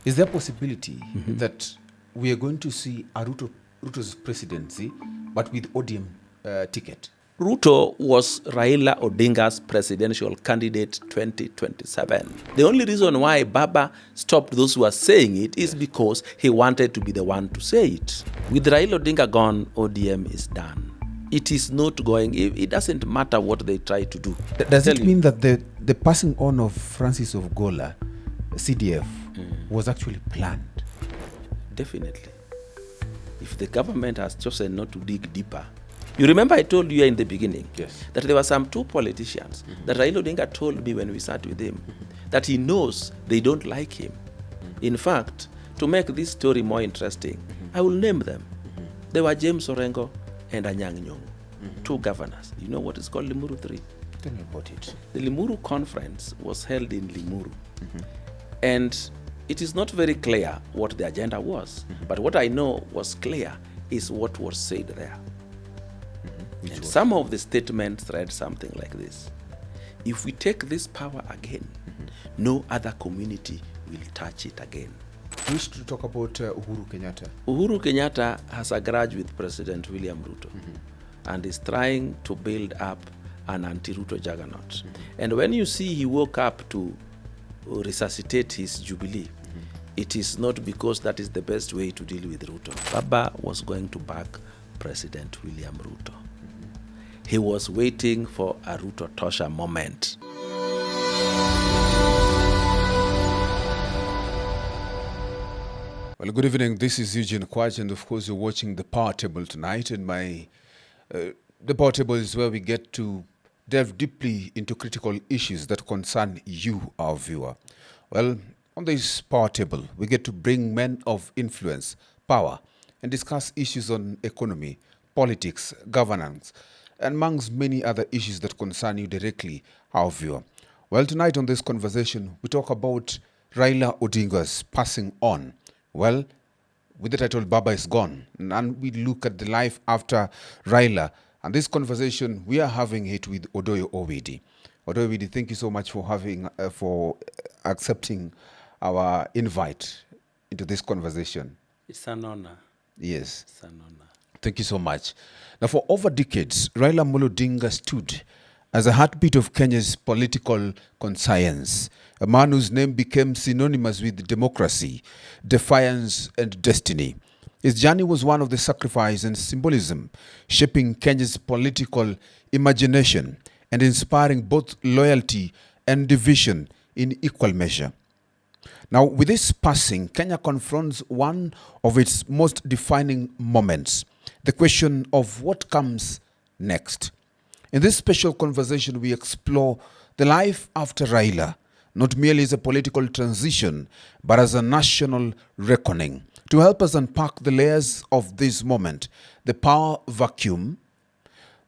Is there a possibility that we are going to see a Ruto's presidency, but with ODM ticket? Ruto was Raila Odinga's presidential candidate 2027. The only reason why Baba stopped those who are saying it is because he wanted to be the one to say it. With Raila Odinga gone, ODM is done. It is not going, it doesn't matter what they try to do. Does it mean that the passing on of Francis of Gola, CDF, was actually planned? Definitely. If the government has chosen not to dig deeper. You remember I told you in the beginning that there were some two politicians that Raila Odinga told me when we sat with him that he knows they don't like him. In fact, to make this story more interesting, I will name them. They were James Orengo and Anyang' Nyong'o, two governors. You know what is called Limuru 3? Tell me about it. The Limuru conference was held in Limuru. And it is not very clear what the agenda was. But what I know was clear is what was said there. And some of the statements read something like this. If we take this power again, no other community will touch it again. We wish to talk about Uhuru Kenyatta. Uhuru Kenyatta has a grudge with President William Ruto and is trying to build up an anti-Ruto juggernaut. And when you see he woke up to resuscitate his jubilee, it is not because that is the best way to deal with Ruto. Baba was going to back President William Ruto. He was waiting for a Ruto Tosha moment. Well, good evening. This is Eugene Kwaj, and of course, you're watching the Power Table tonight. And the Power Table is where we get to delve deeply into critical issues that concern you, our viewer. Well, on this Power Table, we get to bring men of influence, power, and discuss issues on economy, politics, governance, and amongst many other issues that concern you directly, our viewer. Well, tonight on this conversation, we talk about Raila Odinga's passing on. Well, with the title Baba is Gone, and we look at the life after Raila. And this conversation, we are having it with Odoyo Owidi. Odoyo Owidi, thank you so much for accepting our invite into this conversation. It's an honor. Yes. It's an honor. Thank you so much. Now, for over decades, Raila Amolo Odinga stood as a heartbeat of Kenya's political conscience, a man whose name became synonymous with democracy, defiance, and destiny. His journey was one of the sacrifice and symbolism, shaping Kenya's political imagination and inspiring both loyalty and division in equal measure. Now, with this passing, Kenya confronts one of its most defining moments, the question of what comes next. In this special conversation, we explore the life after Raila, not merely as a political transition, but as a national reckoning. To help us unpack the layers of this moment, the power vacuum,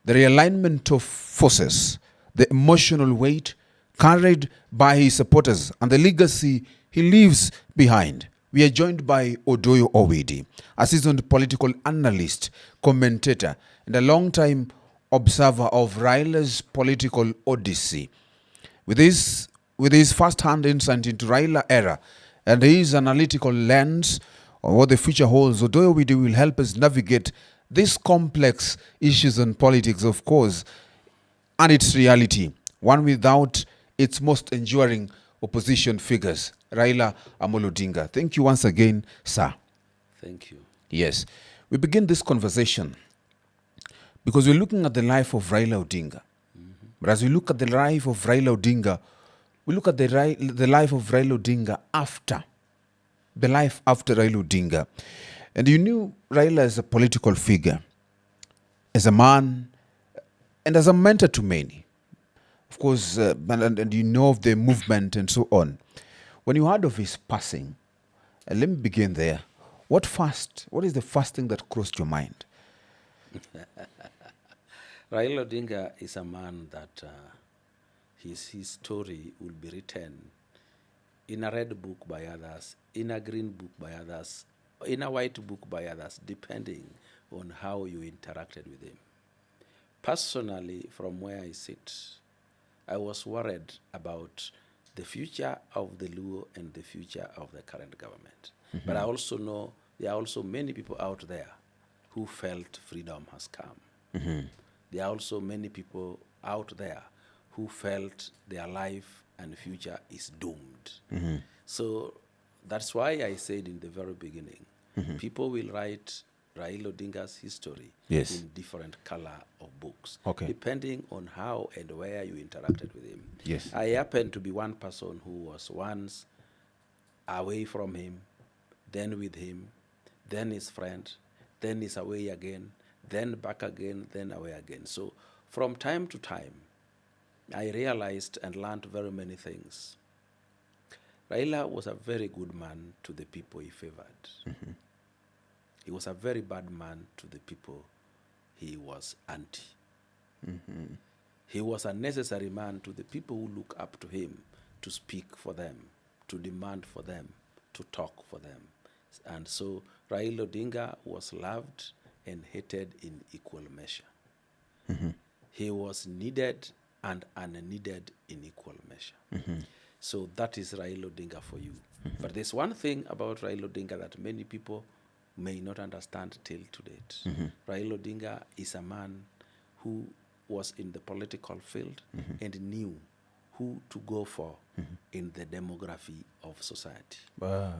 the realignment of forces, the emotional weight carried by his supporters, and the legacy he leaves behind. We are joined by Odoyo Owidi, a seasoned political analyst, commentator, and a long-time observer of Raila's political odyssey. With his first-hand insight into Raila era and his analytical lens on what the future holds, Odoyo Owidi will help us navigate these complex issues in politics, of course, and its reality, one without its most enduring opposition figures, Raila Amolo Odinga. Thank you once again, sir. Thank you. Yes. We begin this conversation because we're looking at the life of Raila Odinga. But as we look at the life of Raila Odinga, we look at the life of Raila Odinga after. The life after Raila Odinga. And you knew Raila as a political figure, as a man, and as a mentor to many. Of course, and you know of the movement and so on. When you heard of his passing, let me begin there. What is the first thing that crossed your mind? Raila Odinga is a man that his story will be written in a red book by others, in a green book by others, in a white book by others, depending on how you interacted with him. Personally, from where I sit, I was worried about the future of the Luo and the future of the current government. But I also know there are also many people out there who felt freedom has come. There are also many people out there who felt their life and future is doomed. So that's why I said in the very beginning, people will write Raila Odinga's history Yes. in different color of books, Okay. depending on how and where you interacted with him. Yes. I happen to be one person who was once away from him, then with him, then his friend, then is away again, then back again, then away again. So from time to time, I realized and learned very many things. Raila was a very good man to the people he favored. He was a very bad man to the people he was anti. He was a necessary man to the people who look up to him, to speak for them, to demand for them, to talk for them. And so Raila Odinga was loved and hated in equal measure. He was needed and unneeded in equal measure. So that is Raila Odinga for you. But there's one thing about Raila Odinga that many people may not understand till to date. Raila Odinga is a man who was in the political field and knew who to go for in the demography of society.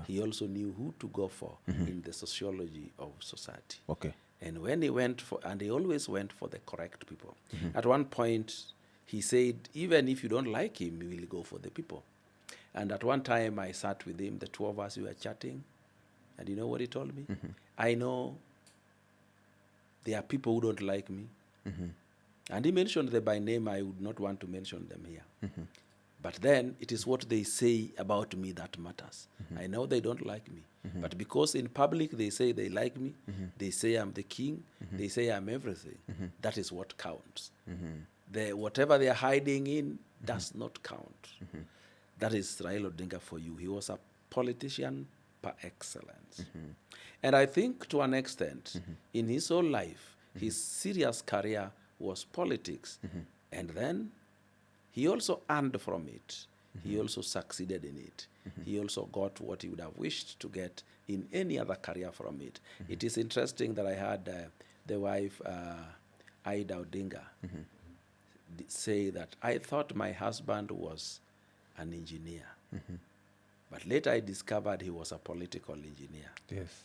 He also knew who to go for in the sociology of society. Okay. And when he went for, and he always went for the correct people. At one point, he said, even if you don't like him, you will go for the people. And at one time, I sat with him, the two of us, we were chatting. And you know what he told me? I know there are people who don't like me. And he mentioned them by name. I would not want to mention them here. But then it is what they say about me that matters. I know they don't like me. But because in public they say they like me, they say I'm the king, they say I'm everything, that is what counts. Whatever they are hiding in does not count. That is Raila Odinga for you. He was a politician par excellence. And I think to an extent, in his whole life, his serious career was politics. And then he also earned from it. He also succeeded in it. He also got what he would have wished to get in any other career from it. It is interesting that I had the wife, Ida Odinga, say that I thought my husband was an engineer. But later I discovered he was a political engineer. Yes.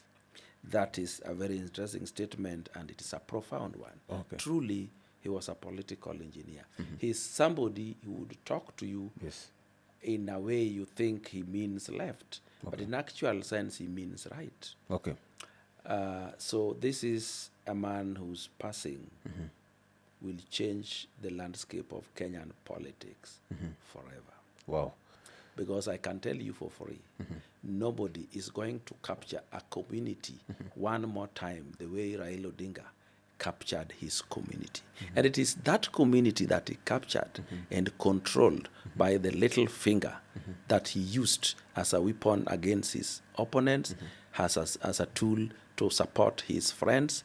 That is a very interesting statement, and it is a profound one. Okay. Truly, he was a political engineer. He's somebody who would talk to you Yes. in a way you think he means left, but in actual sense he means right. Okay. So this is a man whose passing will change the landscape of Kenyan politics forever. Wow. Because I can tell you for free, nobody is going to capture a community one more time the way Raila Odinga captured his community. And it is that community that he captured and controlled by the little finger that he used as a weapon against his opponents, as a tool to support his friends,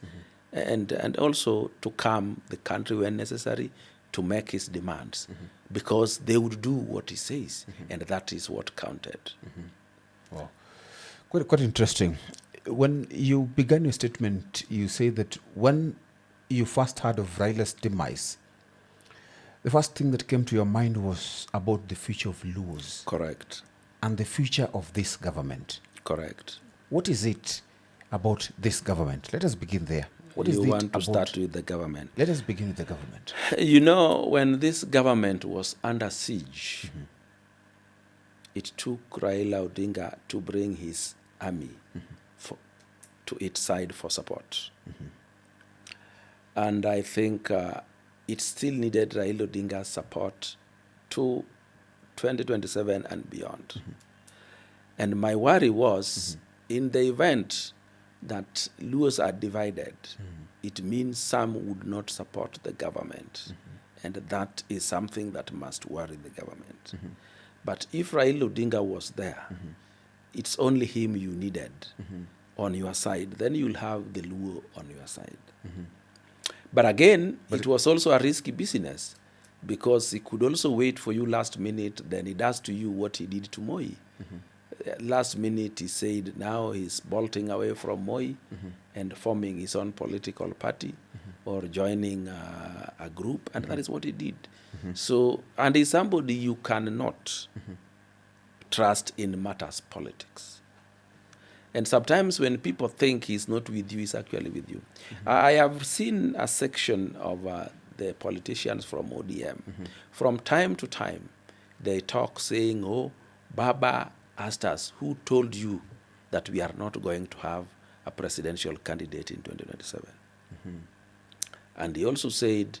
and also to calm the country when necessary, to make his demands, because they would do what he says, and that is what counted. Wow. Quite interesting. When you began your statement, you say that when you first heard of Raila's demise, the first thing that came to your mind was about the future of Luos. Correct. And the future of this government. Correct. What is it about this government? Let us begin there. What is You it want to about? start with the government. Let us begin with the government. You know, when this government was under siege, it took Raila Odinga to bring his army to its side for support. And I think it still needed Raila Odinga's support to 2027 and beyond. And my worry was, in the event that Luos are divided, it means some would not support the government. And that is something that must worry the government. But if Raila Odinga was there, it's only him you needed on your side. Then you'll have the Luo on your side. But again, it was also a risky business, because he could also wait for you last minute, then he does to you what he did to Moi. Last minute he said now he's bolting away from Moi and forming his own political party or joining a group, and that is what he did. So, and he's somebody you cannot trust in matters politics. And sometimes when people think he's not with you, he's actually with you. I have seen a section of the politicians from ODM. From time to time, they talk saying, oh, Baba asked us, who told you that we are not going to have a presidential candidate in 2027? And he also said,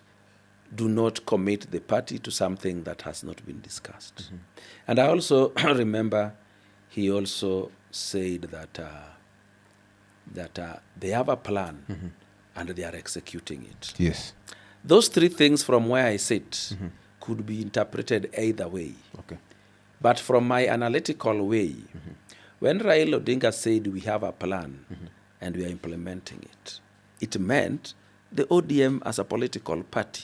do not commit the party to something that has not been discussed. And I also remember he also said that they have a plan and they are executing it. Yes. Those three things from where I sit could be interpreted either way. Okay. But from my analytical way, when Raila Odinga said we have a plan and we are implementing it, it meant the ODM as a political party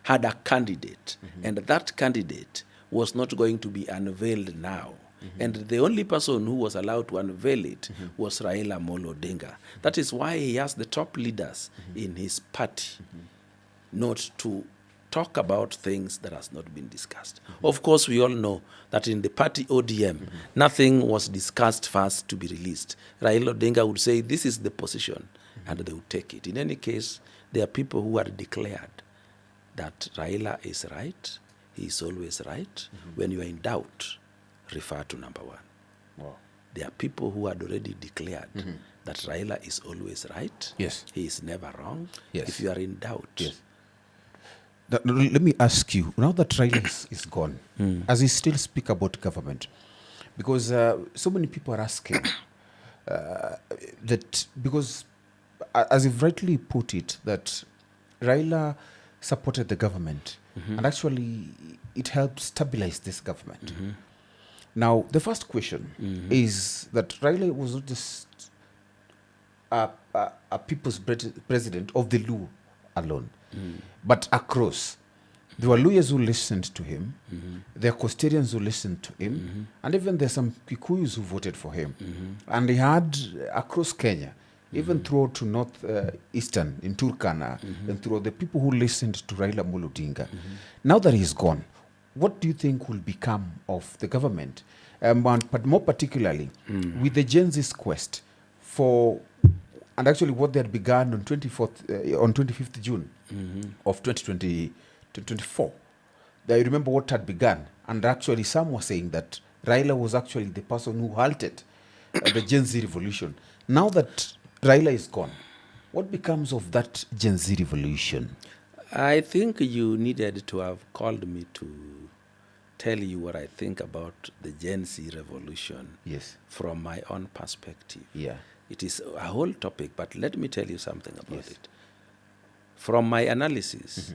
had a candidate, and that candidate was not going to be unveiled now. And the only person who was allowed to unveil it was Raila Amolo Odinga. That is why he asked the top leaders in his party not to talk about things that has not been discussed. Of course, we all know that in the party ODM, nothing was discussed first to be released. Raila Odinga would say, this is the position, and they would take it. In any case, there are people who are declared that Raila is right, he is always right. When you are in doubt, refer to number one. Wow. There are people who had already declared that Raila is always right. Yes. He is never wrong. Yes. If you are in doubt. Yes. Let me ask you, now that Raila is gone, as he still speak about government, because so many people are asking that, because as you've rightly put it, that Raila supported the government and actually it helped stabilize this government. Now, the first question is that Raila was not just a people's president of the Luo alone, but across. There were lawyers who listened to him, there are Costarians who listened to him, and even there's some Kikuyus who voted for him. And he had across Kenya, even throughout to north eastern, in Turkana, and throughout the people who listened to Raila Amolo Odinga. Now that he's gone, what do you think will become of the government? But more particularly, with the Gen Z's quest for, and actually what they had begun on 25th June of 2024. I remember what had begun, and actually some were saying that Raila was actually the person who halted the Gen Z revolution. Now that Raila is gone, what becomes of that Gen Z revolution? I think you needed to have called me to tell you what I think about the Gen Z revolution. Yes. From my own perspective. Yeah. It is a whole topic, but let me tell you something about Yes. it. From my analysis,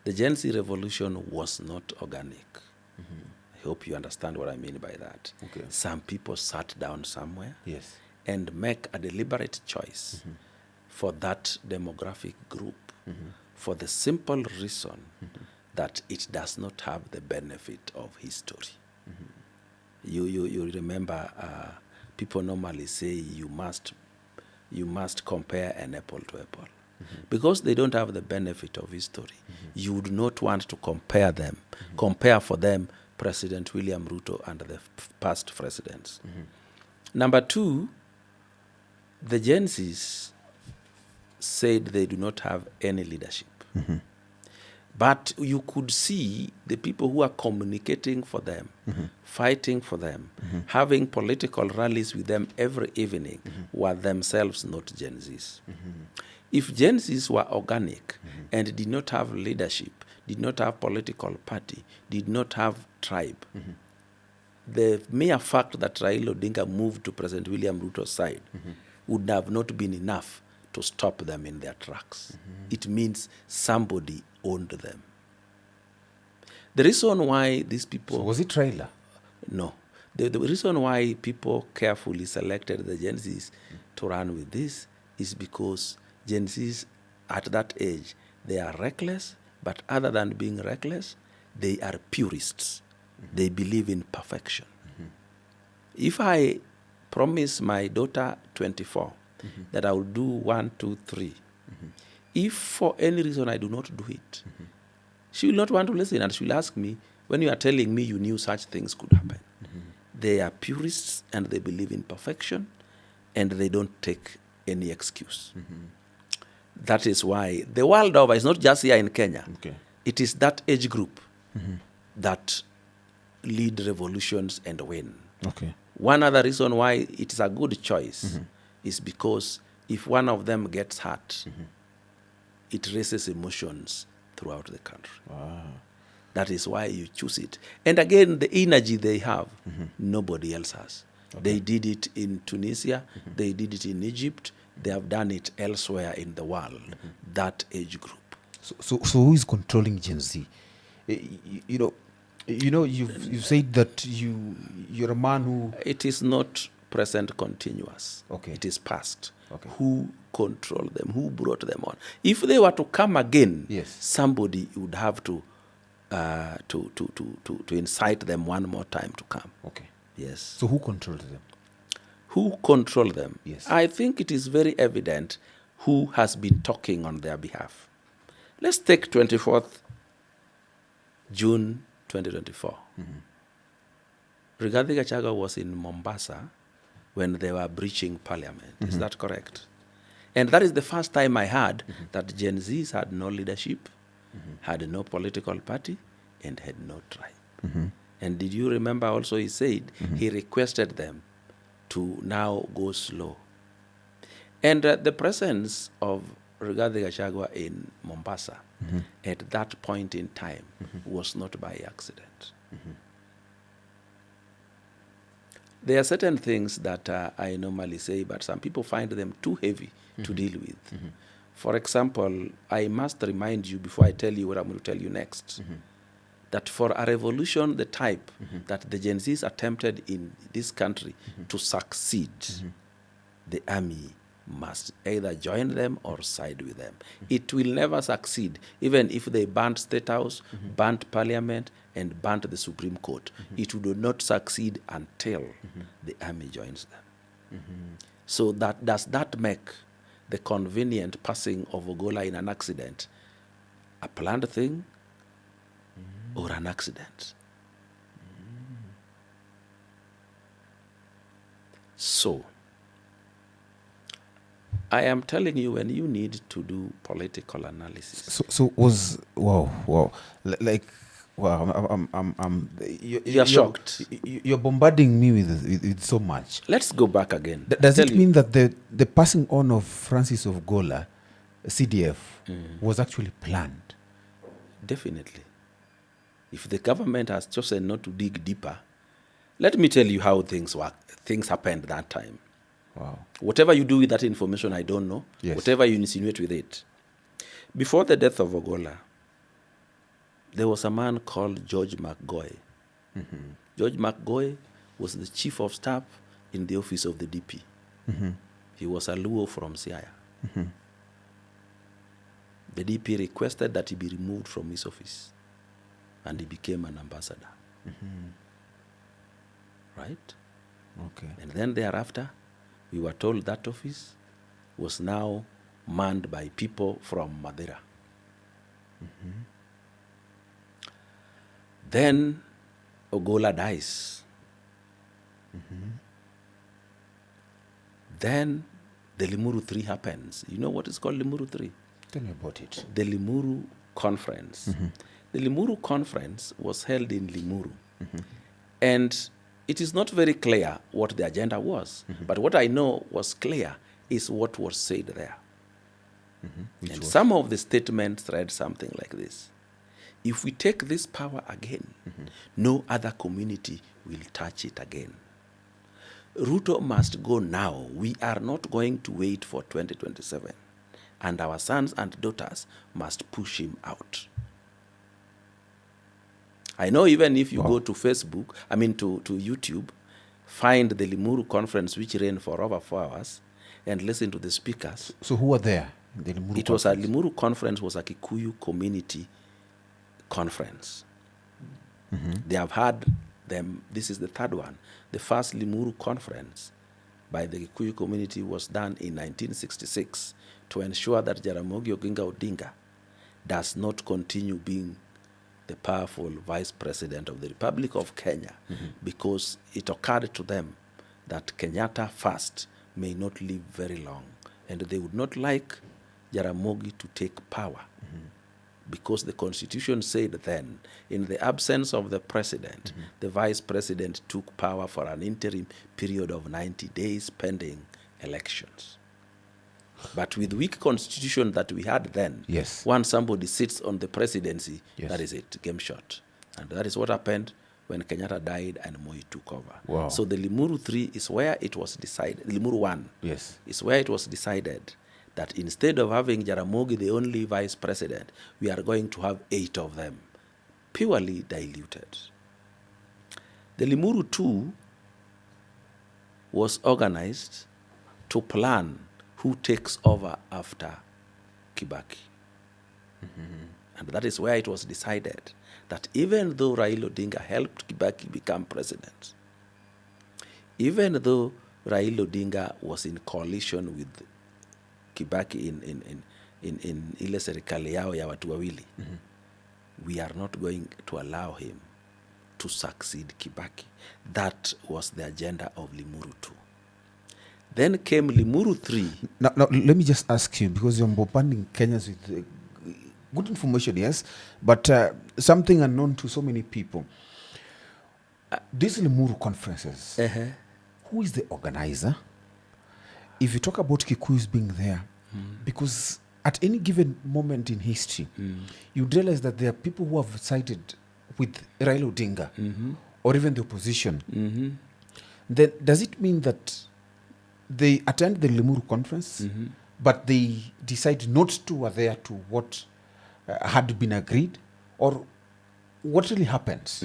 the Gen Z revolution was not organic. I hope you understand what I mean by that. Okay. Some people sat down somewhere Yes. and make a deliberate choice for that demographic group for the simple reason that it does not have the benefit of history. You remember people normally say you must compare an apple to apple. Because they don't have the benefit of history, you would not want to compare them. Compare for them President William Ruto and the past presidents. Number two, the Gen Zs said they do not have any leadership. But you could see the people who are communicating for them, fighting for them, having political rallies with them every evening were themselves not Gen Zs. If Gen Zs were organic and did not have leadership, did not have political party, did not have tribe, the mere fact that Raila Odinga moved to President William Ruto's side would have not been enough to stop them in their tracks. It means somebody owned them. The reason why these people... So was it Raila? No. The reason why people carefully selected the Gen Zs to run with this is because Gen Zs at that age, they are reckless, But other than being reckless, they are purists. They believe in perfection. If I promise my daughter 24 that I will do 1, 2, 3, if for any reason I do not do it, she will not want to listen, and she will ask me, when you are telling me you knew such things could happen. They are purists and they believe in perfection, and they don't take any excuse. That is why the world over, is not just here in Kenya. Okay. It is that age group that lead revolutions and win. Okay. One other reason why it is a good choice is because if one of them gets hurt, it raises emotions throughout the country. Wow. That is why you choose it. And again, the energy they have, nobody else has. Okay. They did it in Tunisia, they did it in Egypt, they have done it elsewhere in the world, that age group. So who is controlling Gen Z? You've said that you're a man who. It is not present continuous. Okay. It is past. Okay. Who controlled them? Who brought them on? If they were to come again, Yes. somebody would have to incite them one more time to come. Okay. Yes. So who controls them? Who control them? Yes. I think it is very evident who has been talking on their behalf. Let's take 24th June 2024. Rigathi Gachagua was in Mombasa when they were breaching parliament. Is that correct? And that is the first time I heard that Gen Zs had no leadership, had no political party, and had no tribe. And did you remember also he said he requested them to now go slow. And the presence of Rigathi Gachagua in Mombasa at that point in time was not by accident. There are certain things that I normally say, but some people find them too heavy to deal with. For example, I must remind you before I tell you what I'm going to tell you next, that for a revolution the type that the Gen Zs attempted in this country to succeed, the army must either join them or side with them. It will never succeed, even if they burnt State House, burnt Parliament, and burnt the Supreme Court. It would not succeed until the army joins them. So does that make the convenient passing of Ogola in an accident a planned thing or an accident? So, I am telling you, when you need to do political analysis. So was wow. Wow, You're shocked. You're bombarding me with so much. Let's go back again. Does it mean that the passing on of Francis Ogola, CDF, was actually planned? Definitely. If the government has chosen not to dig deeper, let me tell you how things work. Things happened that time. Wow. Whatever you do with that information, I don't know. Yes. Whatever you insinuate with it. Before the death of Ogola, there was a man called George McGoy. George McGoy was the chief of staff in the office of the DP. He was a Luo from Siaya. The DP requested that he be removed from his office, and he became an ambassador. Right? Okay. And then thereafter, we were told that office was now manned by people from Madeira. Then Ogola dies. Then the Limuru 3 happens. You know what is called Limuru 3? Tell me about it. The Limuru Conference. The Limuru Conference was held in Limuru. And it is not very clear what the agenda was. But what I know was clear is what was said there. And some of the statements read something like this. If we take this power again, no other community will touch it again. Ruto must go now. We are not going to wait for 2027. And our sons and daughters must push him out. I know even if you go to Facebook, to YouTube, find the Limuru conference, which ran for over 4 hours, and listen to the speakers. So who were there? The Limuru It was a Limuru conference, was a Kikuyu community conference. They have had them. This is the third one. The first Limuru conference by the Kikuyu community was done in 1966 to ensure that Jaramogi Oginga Odinga does not continue being the powerful vice president of the Republic of Kenya, because it occurred to them that Kenyatta first may not live very long, and they would not like Jaramogi to take power, because the constitution said then, in the absence of the president, the vice president took power for an interim period of 90 days pending elections. But with weak constitution that we had then, once somebody sits on the presidency, that is it, game shot. And that is what happened when Kenyatta died and Moi took over. Wow. So the Limuru 3 is where it was decided, Limuru 1 is where it was decided that instead of having Jaramogi the only vice president, we are going to have 8 of them, purely diluted. The Limuru 2 was organized to plan who takes over after Kibaki. And that is where it was decided that even though Raila Odinga helped Kibaki become president, even though Raila Odinga was in coalition with Kibaki in ile serikali yao ya watu wawili, we are not going to allow him to succeed Kibaki. That was the agenda of Limuru 2. Then came Limuru 3. Now, let me just ask you, because you're bombarding Kenyans with good information, yes, but something unknown to so many people. These Limuru conferences, who is the organizer? If you talk about Kikuyus being there, because at any given moment in history, you realize that there are people who have sided with Raila Odinga or even the opposition. Then does it mean that they attend the Limuru conference, but they decide not to adhere to what had been agreed? Or what really happens?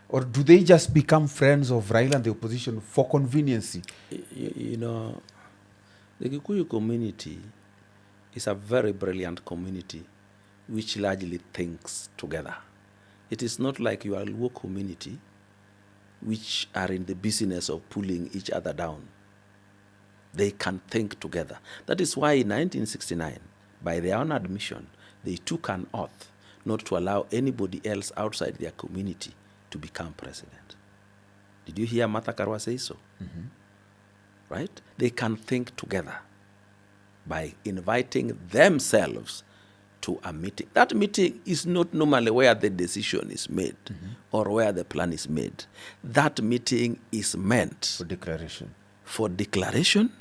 Or do they just become friends of Raila and the opposition for convenience? You know, the Kikuyu community is a very brilliant community which largely thinks together. It is not like your Luo community, which are in the business of pulling each other down. They can think together. That is why in 1969, by their own admission, they took an oath not to allow anybody else outside their community to become president. Did you hear Martha Karua say so? Right? They can think together by inviting themselves to a meeting. That meeting is not normally where the decision is made or where the plan is made. That meeting is meant for declaration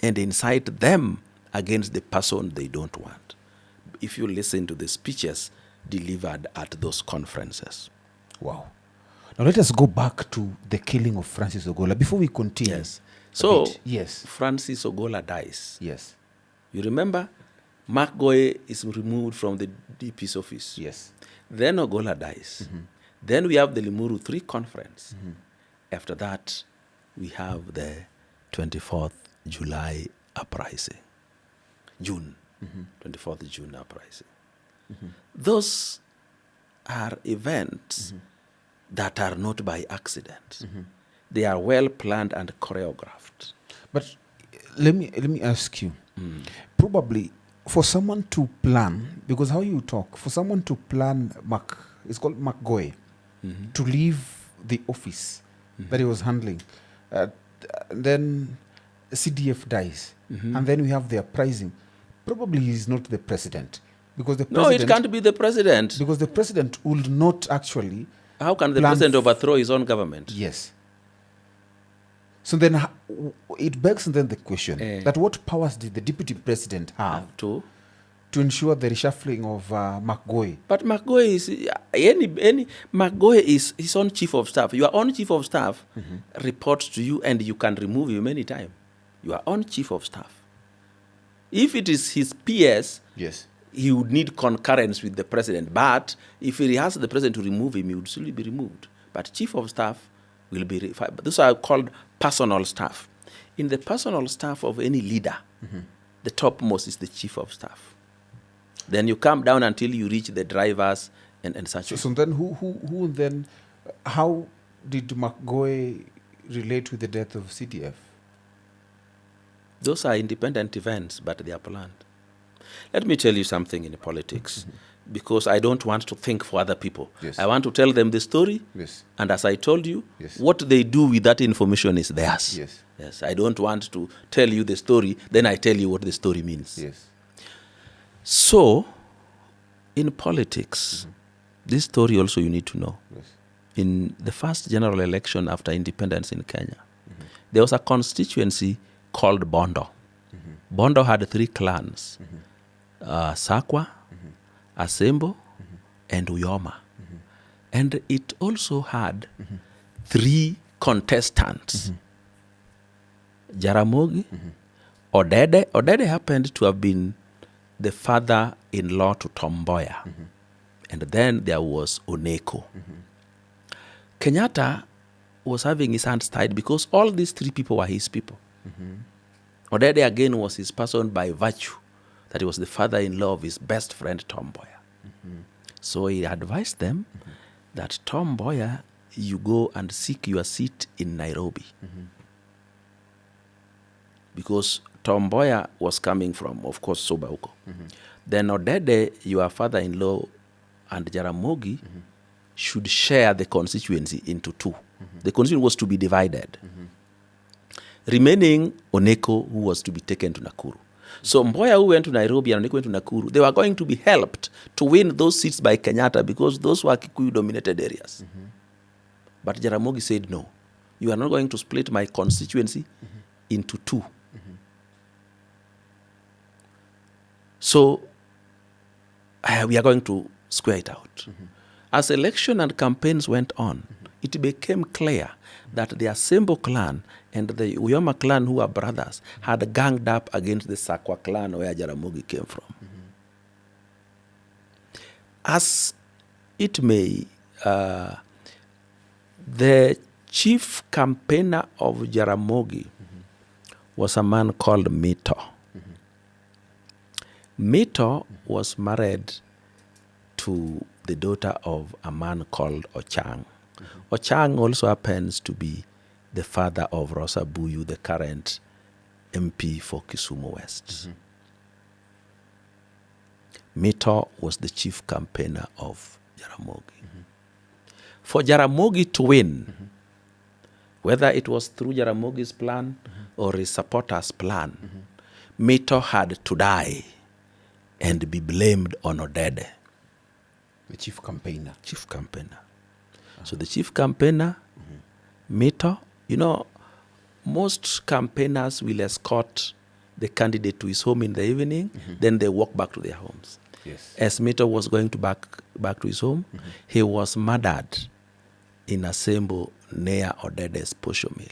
and incite them against the person they don't want. If you listen to the speeches delivered at those conferences. Wow. Now let us go back to the killing of Francis Ogola before we continue. Yes. So, yes. Francis Ogola dies. Yes. You remember, Mark Goye is removed from the DP's office. Yes. Then Ogola dies. Then we have the Limuru 3 conference. After that, we have the 24th July uprising. June. 24th June uprising. Those are events that are not by accident. They are well planned and choreographed. But let me ask you, probably for someone to plan, because how you talk, for someone to plan it's called Mark Goye, to leave the office that he was handling, then CDF dies, and then we have the uprising. Probably he's not the president. Because the president, no, it can't be the president. Because the president would not actually... How can the president overthrow his own government? Yes. So then it begs then the question that what powers did the deputy president have to ensure the reshuffling of Mark Goye? But Mark Goye is Mark Goye is his own chief of staff. Your own chief of staff reports to you, and you can remove him anytime. Your own chief of staff. If it is his PS, yes, he would need concurrence with the president. But if he has the president to remove him, he would still be removed. But chief of staff will be... Those are called personal staff. In the personal staff of any leader, the topmost is the chief of staff. Then you come down until you reach the drivers and such. So then who then, how did McGoy relate with the death of CDF? Those are independent events, but they are planned. Let me tell you something in politics, because I don't want to think for other people. Yes. I want to tell them the story, Yes. and as I told you, Yes. what they do with that information is theirs. Yes. Yes. I don't want to tell you the story, then I tell you what the story means. Yes. So, in politics, this story also you need to know. Yes. In the first general election after independence in Kenya, there was a constituency called Bondo. Bondo had 3 clans, Sakwa, Asembo, and Uyoma. And it also had 3 contestants, Jaramogi, Odede. Odede happened to have been the father-in-law to Tom Mboya. And then there was Oneko. Kenyatta was having his hands tied because all these 3 people were his people. Odede again was his person by virtue that he was the father-in-law of his best friend Tom Mboya. So he advised them that Tom Mboya, you go and seek your seat in Nairobi. Because Tom Mboya was coming from, of course, Sobauko. Then Odede, your father-in-law, and Jaramogi should share the constituency into 2. The constituency was to be divided. Remaining Oneko, who was to be taken to Nakuru. So Mboya, who went to Nairobi, and Oneko went to Nakuru, they were going to be helped to win those seats by Kenyatta because those were Kikuyu-dominated areas. But Jaramogi said, no, you are not going to split my constituency into 2. So we are going to square it out. As election and campaigns went on, it became clear that the Asembo clan and the Uyoma clan, who are brothers, had ganged up against the Sakwa clan where Jaramogi came from. As it may, the chief campaigner of Jaramogi was a man called Mito. Mito was married to the daughter of a man called Ochang. Ochang also happens to be the father of Rosa Buyu, the current MP for Kisumu West. Mito was the chief campaigner of Jaramogi. For Jaramogi to win, whether it was through Jaramogi's plan or his supporters' plan, Mito had to die and be blamed on Odede. The chief campaigner. Chief campaigner. So the chief campaigner, Mito, you know, most campaigners will escort the candidate to his home in the evening, then they walk back to their homes. Yes. As Mito was going to back to his home, he was murdered in Asembo near Odede's Posho Mill,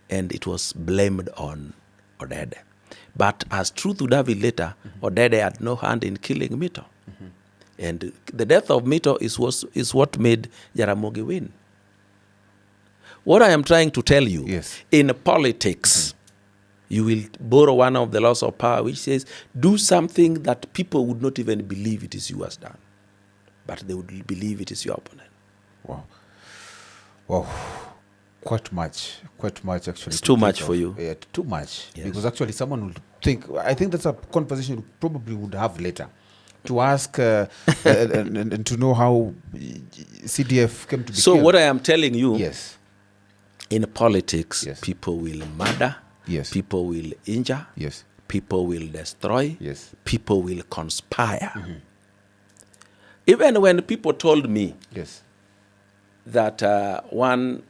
and it was blamed on Odede. But as truth would have it later, Odede had no hand in killing Mito. And the death of Mito is what made Jaramogi win. What I am trying to tell you, Yes. in politics, you will borrow one of the laws of power which says, do something that people would not even believe it is you has done. But they would believe it is your opponent. Wow. Wow. Quite much actually. It's too much for you. Yeah, too much. Yes. Because actually someone would think, I think that's a conversation we probably would have later. To ask and to know how CDF came to be So killed. what I am telling you, Yes. in politics, Yes. people will murder, Yes. people will injure, Yes. people will destroy, Yes. people will conspire. Even when people told me Yes. that one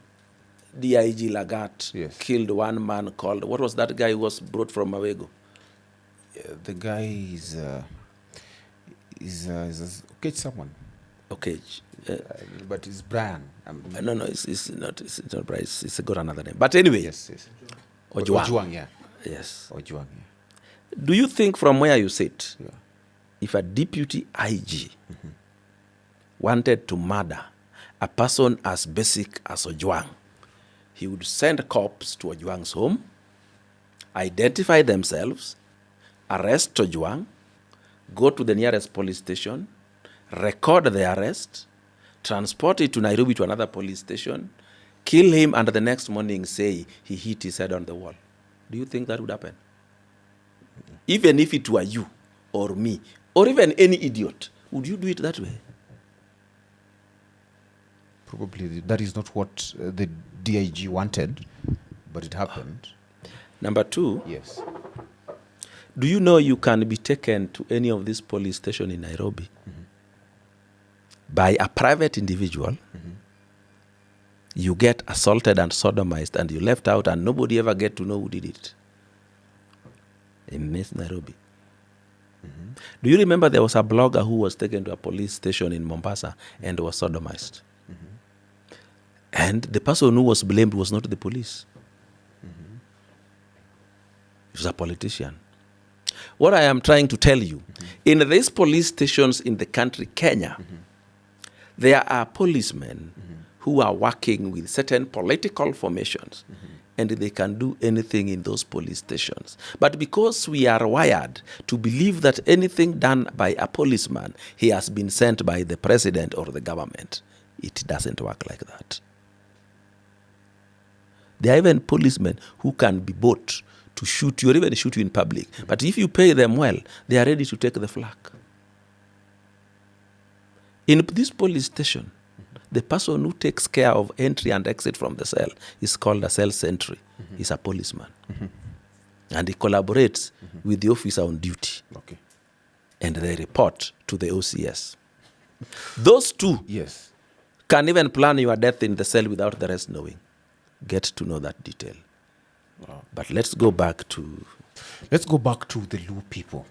DIG Lagat Yes. killed one man called, what was that guy who was brought from Mawego? The guy is okay, someone. Okay. But it's Brian. No, it's not Brian. It's got another name. But anyway, Yes, yes. Ojwang. yeah. Yes. Ojwang, yeah. Do you think from where you sit, Yeah. if a deputy IG wanted to murder a person as basic as Ojwang, he would send cops to Ojwang's home, identify themselves, arrest Ojwang, go to the nearest police station, record the arrest, transport it to Nairobi to another police station, kill him, and the next morning say he hit his head on the wall. Do you think that would happen? Even if it were you or me or even any idiot, would you do it that way? Probably that is not what the DIG wanted, but it happened. Number two, Yes. do you know you can be taken to any of these police stations in Nairobi by a private individual? You get assaulted and sodomized and you left out and nobody ever get to know who did it. In Nairobi. Do you remember there was a blogger who was taken to a police station in Mombasa and was sodomized? And the person who was blamed was not the police. It was a politician. What I am trying to tell you, in these police stations in the country, Kenya, there are policemen who are working with certain political formations, and they can do anything in those police stations. But because we are wired to believe that anything done by a policeman, he has been sent by the president or the government, it doesn't work like that. There are even policemen who can be bought to shoot you or even shoot you in public. But if you pay them well, they are ready to take the flak. In this police station, the person who takes care of entry and exit from the cell is called a cell sentry. He's a policeman. And he collaborates with the officer on duty. Okay. And they report to the OCS. Those two Yes. can even plan your death in the cell without the rest knowing. Get to know that detail. Wow. But let's go back to the Luo people.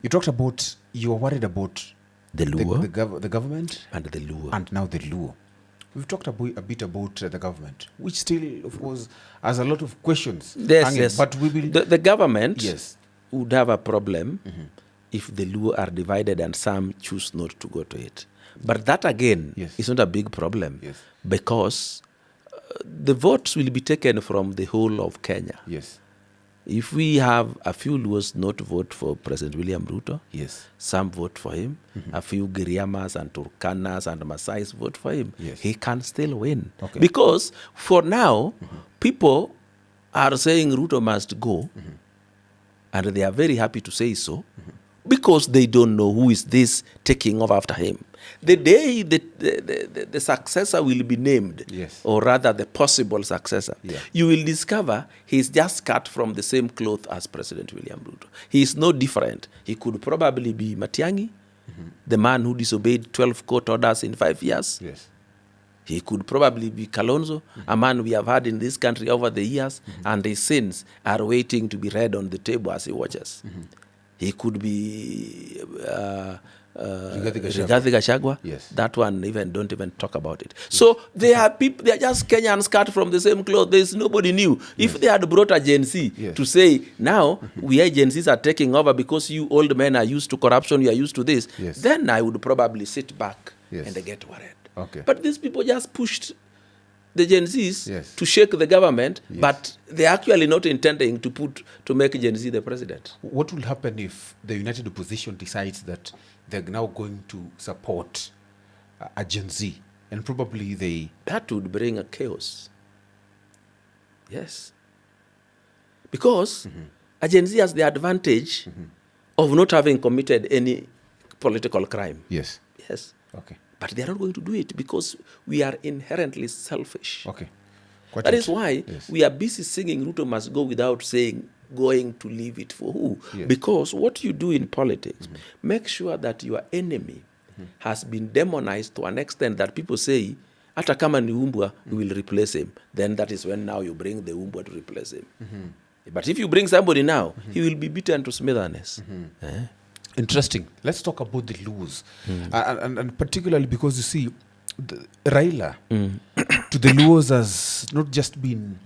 You talked about, you were worried about the Luo the government and the Luo. and now the Luo. We've talked a bit about the government, which still, of course, has a lot of questions. Yes, yes. But we will... The government Yes. would have a problem if the Luo are divided and some choose not to go to it. But that again is not a big problem because the votes will be taken from the whole of Kenya. Yes. If we have a few Luos not vote for President William Ruto, some vote for him, a few Giriamas and Turkanas and Masais vote for him, he can still win. Okay. Because for now, people are saying Ruto must go, and they are very happy to say so, because they don't know who is this taking over after him. The day the successor will be named, or rather the possible successor, you will discover he's just cut from the same cloth as President William Ruto. He is no different. He could probably be Matiang'i, the man who disobeyed 12 court orders in 5 years. He could probably be Kalonzo, a man we have had in this country over the years, and his sins are waiting to be read on the table as he watches. He could be Rigathi Gachagua. That one don't even talk about it. So they are people, they are just Kenyans cut from the same cloth. There is nobody new. If they had brought a Gen Z to say, now we Gen Zs are taking over because you old men are used to corruption, you are used to this, then I would probably sit back and get worried. Okay. But these people just pushed the Gen Zs to shake the government, but they're actually not intending to make Gen Z the president. What will happen if the United Opposition decides that they're now going to support a Gen Z, and probably they... That would bring a chaos. Yes. Because a Gen Z has the advantage of not having committed any political crime. Yes. Okay. But they are not going to do it because we are inherently selfish. Okay. That is why we are busy singing Ruto must go without saying going to leave it for who. Because what you do in politics, make sure that your enemy has been demonized to an extent that people say, hata kama ni umbwa, we will replace him. Then that is when now you bring the umbwa to replace him. But if you bring somebody now, he will be beaten to smithereens. Interesting. Let's talk about the Luos. And particularly because you see, Raila to the Luos has not just been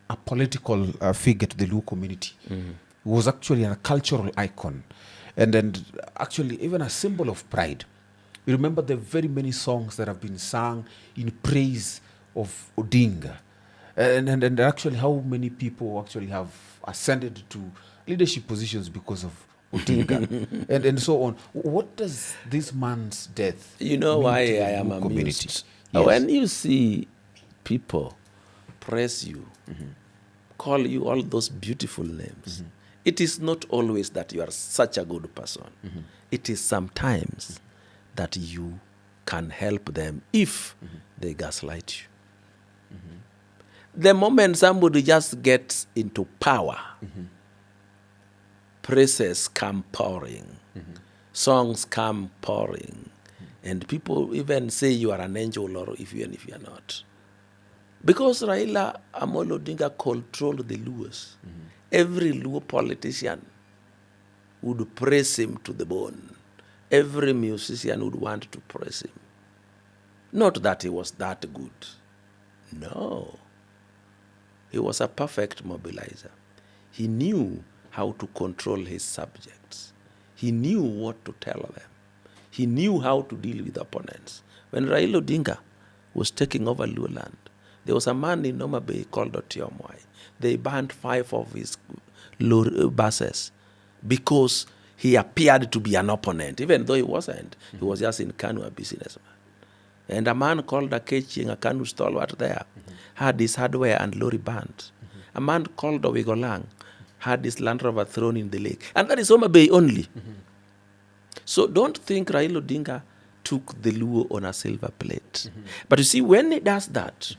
a political figure to the Luo community. He was actually a cultural icon and actually even a symbol of pride. You remember the very many songs that have been sung in praise of Odinga. And actually how many people actually have ascended to leadership positions because of Odinga, and so on. What does this man's death You know mean why to the I am Luo community? amused? Yes. When you see people praise you, call you all those beautiful names, it is not always that you are such a good person. It is sometimes that you can help them if they gaslight you. The moment somebody just gets into power, praises come pouring, songs come pouring, and people even say you are an angel or even if you are not. Because Raila Amolo Odinga controlled the Luos. Every Luo politician would praise him to the bone. Every musician would want to praise him. Not that he was that good. No. He was a perfect mobilizer. He knew how to control his subjects. He knew what to tell them. He knew how to deal with opponents. When Raila Odinga was taking over Luo land, there was a man in Noma Bay called Odoyo Owidi. They banned 5 of his buses because he appeared to be an opponent, even though he wasn't. He was just in Kanu, a businessman. And a man called Akechi, a Kanu stalwart there, had his hardware and lorry banned. A man called Owigolang had his Land Rover thrown in the lake. And that is Noma Bay only. So don't think Raila Odinga took the Luo on a silver plate. But you see, when he does that,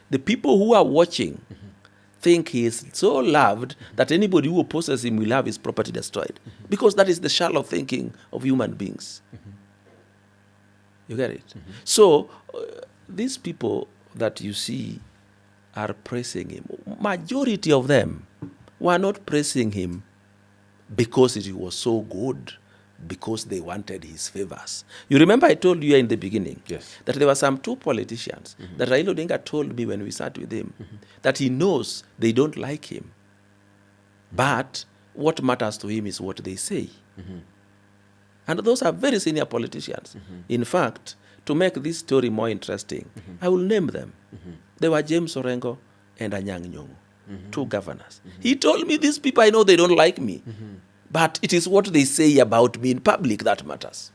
the people who are watching think he is so loved that anybody who opposes him will have his property destroyed. Because that is the shallow thinking of human beings. You get it? So these people that you see are praising him. Majority of them were not praising him because it was so good, because they wanted his favors. You remember I told you in the beginning that there were some 2 politicians that Raila Odinga told me when we sat with him that he knows they don't like him. But what matters to him is what they say. And those are very senior politicians. In fact, to make this story more interesting, I will name them. They were James Orengo and Anyang' Nyong'o, 2 governors. He told me, these people, I know they don't like me. But it is what they say about me in public that matters.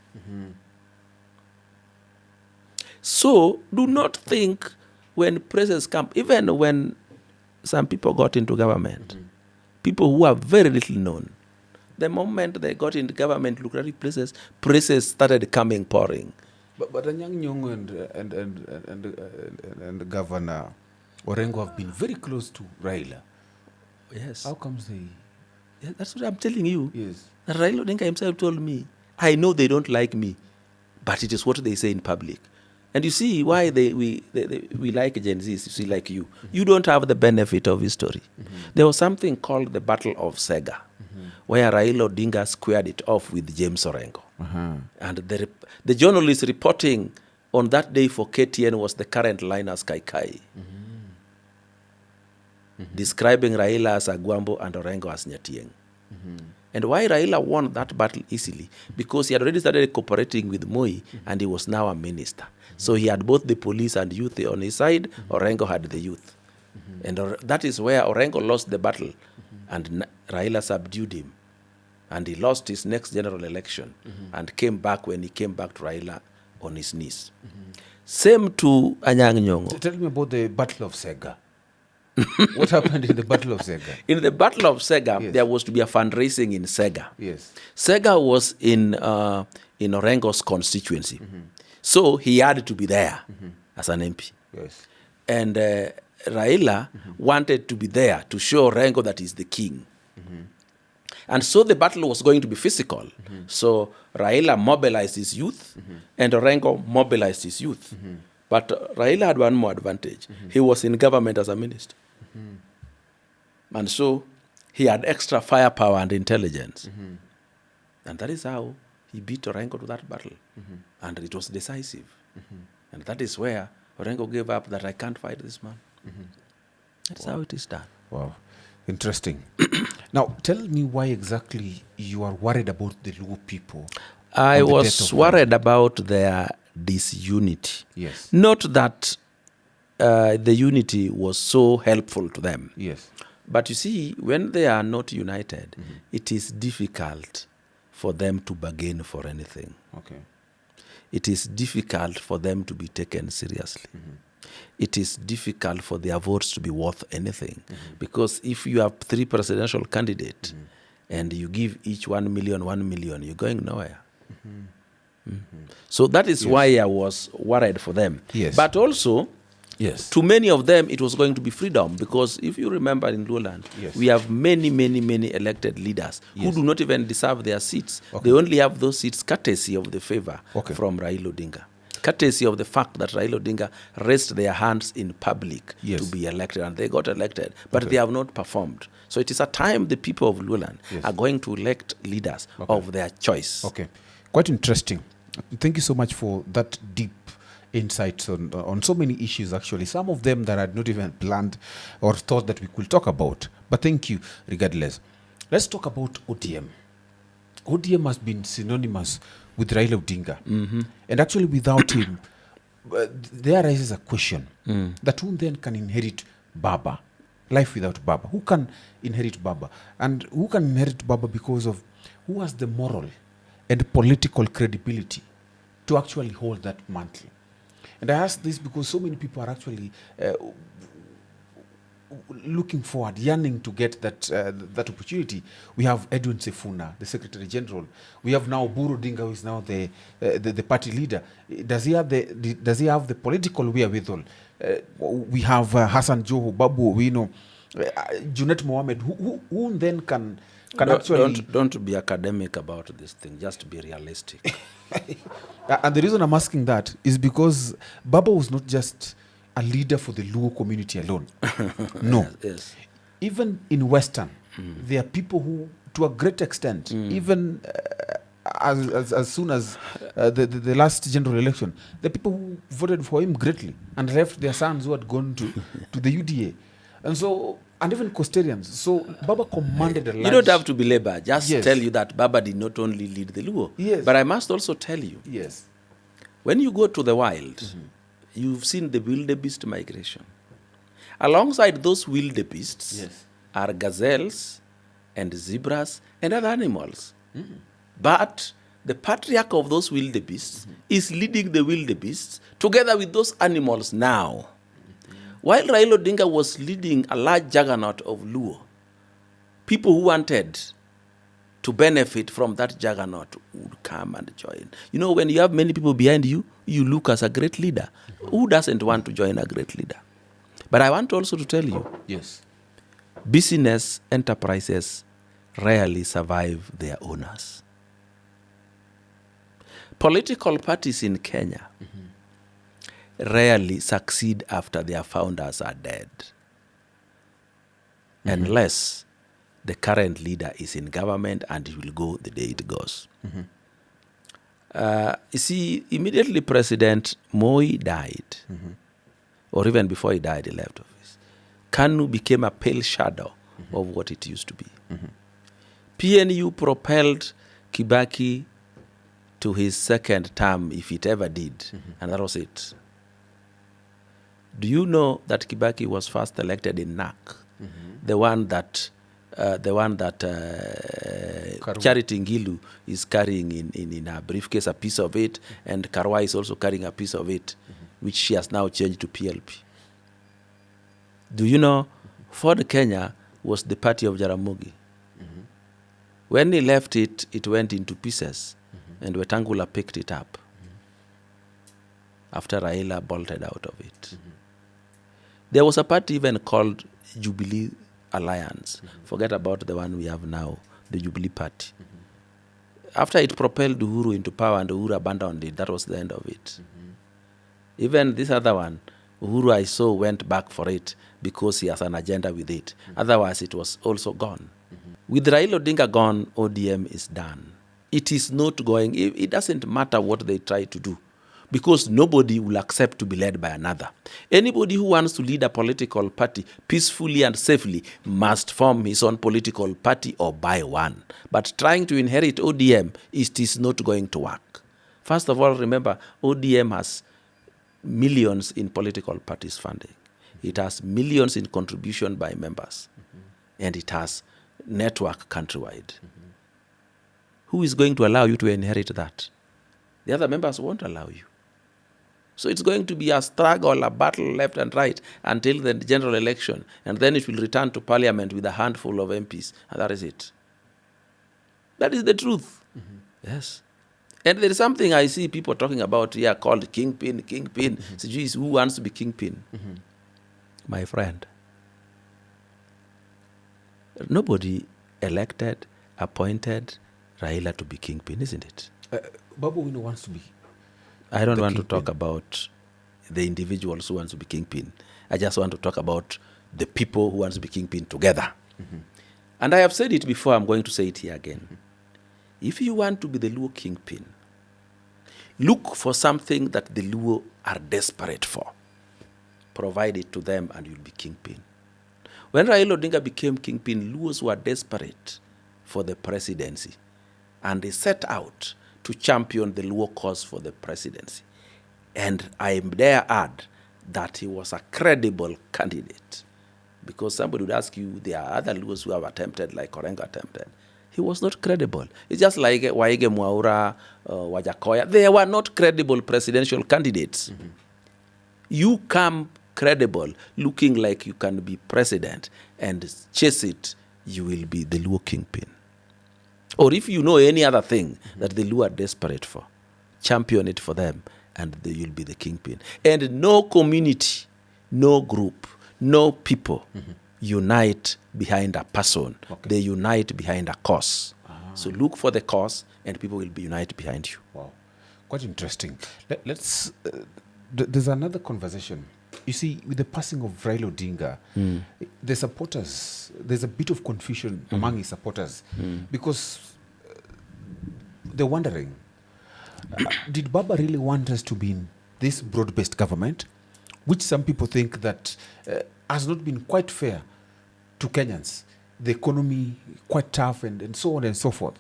So do not think when praises come, even when some people got into government, people who are very little known, the moment they got into government, lucrative places, praises started coming pouring. But Anyang' Nyong'o and the Governor Orengo have been very close to Raila. Yes. How comes they... Yeah, that's what I'm telling you. Yes. Raila Odinga himself told me, I know they don't like me, but it is what they say in public. And you see why we like Gen Zs, you see, like you. You don't have the benefit of history. There was something called the Battle of Sega, where Raila Odinga squared it off with James Orengo. And the journalist reporting on that day for KTN was the current Linus Kaikai, describing Raila as Agwambo and Orengo as Nyatieng. And why Raila won that battle easily? Because he had already started cooperating with Moi, and he was now a minister. So he had both the police and youth on his side. Orengo had the youth. And that is where Orengo lost the battle, and Raila subdued him. And he lost his next general election and came back when he came back to Raila on his knees. Same to Anyang' Nyong'o. Tell me about the Battle of Sega. What happened in the Battle of Sega? In the Battle of Sega, there was to be a fundraising in Sega. Yes. Sega was in Orengo's constituency. So he had to be there as an MP. Yes. And Raila wanted to be there to show Orengo that he's the king. And so the battle was going to be physical. So Raila mobilized his youth, and Orengo mobilized his youth. But Raila had one more advantage. He was in government as a minister. And so he had extra firepower and intelligence. And that is how he beat Orengo to that battle. And it was decisive. And that is where Orengo gave up that I can't fight this man. That's how it is done. Wow. Interesting. Now, tell me why exactly you are worried about the Luo people. I was worried about their disunity. Yes. Not that the unity was so helpful to them. Yes. But you see, when they are not united, it is difficult for them to bargain for anything. Okay. It is difficult for them to be taken seriously. It is difficult for their votes to be worth anything. Because if you have 3 presidential candidates and you give each 1 million, 1 million, you're going nowhere. So that is why I was worried for them. Yes. But also, to many of them, it was going to be freedom, because if you remember in Lowland, we have many elected leaders who do not even deserve their seats. They only have those seats courtesy of the favor from Raila Odinga. Courtesy of the fact that Raila Odinga raised their hands in public to be elected, and they got elected, but they have not performed. So it is a time the people of Lowland are going to elect leaders of their choice. Okay, quite interesting. Thank you so much for that deep insights on so many issues, actually. Some of them that I had not even planned or thought that we could talk about. But thank you regardless. Let's talk about ODM. ODM has been synonymous with Raila Odinga. And actually without him, there arises a question that who then can inherit Baba? Life without Baba. Who can inherit Baba? And who can inherit Baba because of who has the moral and political credibility to actually hold that mantle? And I ask this because so many people are actually looking forward, yearning to get that opportunity. We have Edwin Sifuna, the Secretary General. We have now Oburu Odinga, who is now the party leader. Does he have the political wherewithal? We have Hassan Joho, Babu Owino, Junet Mohammed, who then can actually... Don't be academic about this thing. Just be realistic. And the reason I'm asking that is because Baba was not just a leader for the Luo community alone. No. Yes. Even in Western, there are people who, to a great extent, even as soon as the last general election, the people who voted for him greatly and left their sons who had gone to the UDA. And so, and even Costarians. So Baba commanded a large... You don't have to belabor. Just tell you that Baba did not only lead the Luo. Yes. But I must also tell you, when you go to the wild, you've seen the wildebeest migration. Alongside those wildebeests are gazelles and zebras and other animals. But the patriarch of those wildebeests is leading the wildebeests together with those animals now. While Raila Odinga was leading a large juggernaut of Luo, people who wanted to benefit from that juggernaut would come and join. You know, when you have many people behind you, you look as a great leader. Who doesn't want to join a great leader? But I want also to tell you, business enterprises rarely survive their owners. Political parties in Kenya rarely succeed after their founders are dead, unless the current leader is in government, and it will go the day it goes. You see, immediately President Moi died, or even before he died, he left office. KANU became a pale shadow of what it used to be. PNU propelled Kibaki to his second term, if it ever did, and that was it. Do you know that Kibaki was first elected in NAC? The one that Charity Ngilu is carrying in her briefcase, a piece of it, and Karwa is also carrying a piece of it, which she has now changed to PLP. Do you know Ford Kenya was the party of Jaramogi? When he left it, it went into pieces, and Wetangula picked it up after Raila bolted out of it. There was a party even called Jubilee Alliance. Forget about the one we have now, the Jubilee Party. After it propelled Uhuru into power and Uhuru abandoned it, that was the end of it. Even this other one, Uhuru, I saw, went back for it because he has an agenda with it. Otherwise, it was also gone. With Raila Odinga gone, ODM is done. It is not going, it doesn't matter what they try to do, because nobody will accept to be led by another. Anybody who wants to lead a political party peacefully and safely must form his own political party or buy one. But trying to inherit ODM, it is not going to work. First of all, remember, ODM has millions in political parties funding. It has millions in contribution by members. and it has network countrywide. Who is going to allow you to inherit that? The other members won't allow you. So it's going to be a struggle, a battle left and right until the general election, and then it will return to parliament with a handful of MPs, and that is it. That is the truth. Yes. And there is something I see people talking about here called kingpin. So, geez, who wants to be kingpin? My friend, nobody elected, appointed Raila to be kingpin, isn't it? Babu Wino wants to be. I don't want to talk about the individuals who want to be kingpin. I just want to talk about the people who want to be kingpin together. And I have said it before, I'm going to say it here again. If you want to be the Luo kingpin, look for something that the Luo are desperate for. Provide it to them and you'll be kingpin. When Raila Odinga became kingpin, Luos were desperate for the presidency. And they set out to champion the Luo cause for the presidency. And I dare add that he was a credible candidate. Because somebody would ask you, there are other Luos who have attempted, like Orengo attempted. He was not credible. It's just like Waige Mwaura, Wajakoya. They were not credible presidential candidates. You come credible, looking like you can be president, and chase it, you will be the Luo kingpin. Or if you know any other thing that the Luo are desperate for, champion it for them, and you'll be the kingpin. And no community, no group, no people unite behind a person. Okay. They unite behind a cause. So look for the cause, and people will be united behind you. Wow, quite interesting. Let's. There's another conversation. You see, with the passing of Raila Odinga, the supporters, there's a bit of confusion among his supporters because they're wondering, did Baba really want us to be in this broad-based government, which some people think that has not been quite fair to Kenyans, the economy quite tough and so on and so forth?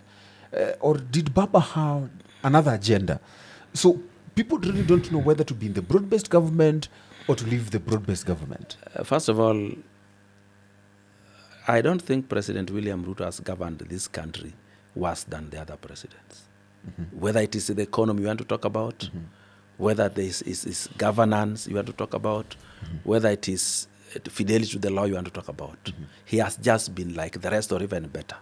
Or did Baba have another agenda? So people really don't know whether to be in the broad-based government or to leave the broad-based government. First of all, I don't think President William Ruto has governed this country worse than the other presidents. Whether it is the economy you want to talk about, whether this is governance you want to talk about, whether it is fidelity to the law you want to talk about. He has just been like the rest or even better.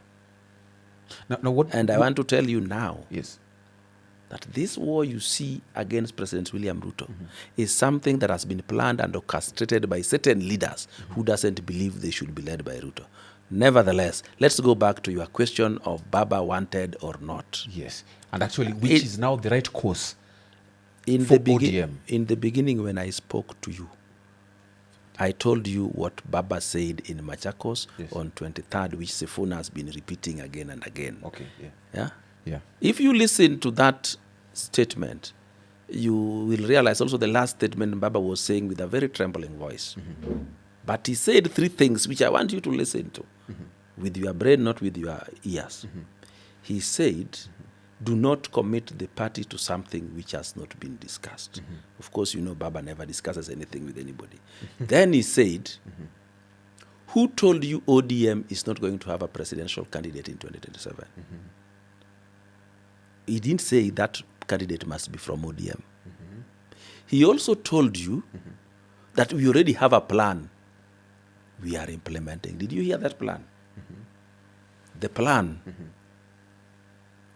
Now I want to tell you now, yes, that this war you see against President William Ruto is something that has been planned and orchestrated by certain leaders who doesn't believe they should be led by Ruto. Nevertheless, let's go back to your question of Baba wanted or not. Yes, and actually, which is now the right course in for the ODM. In the beginning, when I spoke to you, I told you what Baba said in Machakos on 23rd, which Sifuna has been repeating again and again. Okay, Yeah? Yeah. If you listen to that statement, you will realize also the last statement Baba was saying with a very trembling voice. But he said three things which I want you to listen to with your brain, not with your ears. He said, do not commit the party to something which has not been discussed. Of course, you know Baba never discusses anything with anybody. Then he said, who told you ODM is not going to have a presidential candidate in 2027? He didn't say that candidate must be from ODM. He also told you that we already have a plan we are implementing. Did you hear that plan? The plan